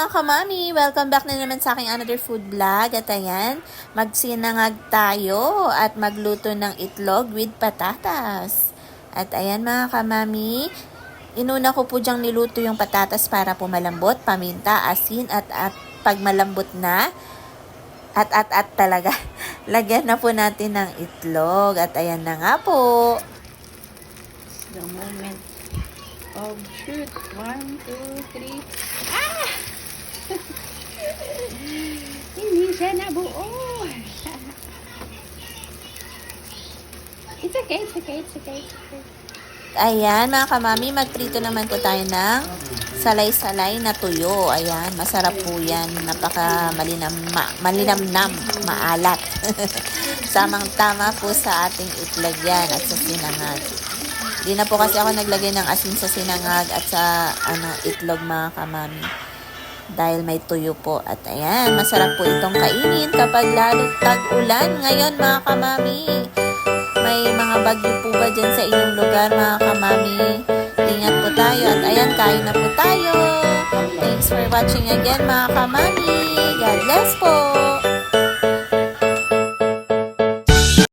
mga kamami! Welcome back na naman sa aking another food vlog. At ayan, magsinangag tayo at magluto ng itlog with patatas. At ayan mga kamami, inuna ko po dyang niluto yung patatas para po malambot, paminta, asin at pag malambot na, at talaga, lagyan na po natin ng itlog. At ayan na nga po. The moment of truth. 1, 2, 3. Hindi siya nabuo. It's okay. Ayan mga kamami, magprito naman po tayo ng salay-salay na tuyo. Ayan, masarap po yan. Napaka malinamnam, maalat. Samang-tama po sa ating itlog yan at sa sinangag. Di na po kasi ako naglagay ng asin sa sinangag at sa itlog mga kamami. Dahil may tuyo po. At ayan, masarap po itong kainin kapag lalo tag-ulan ngayon mga kamami. May mga bagyo po ba dyan sa inyong lugar mga kamami? Ingat po tayo. At ayan, kain na po tayo. Thanks for watching again mga kamami. God bless po.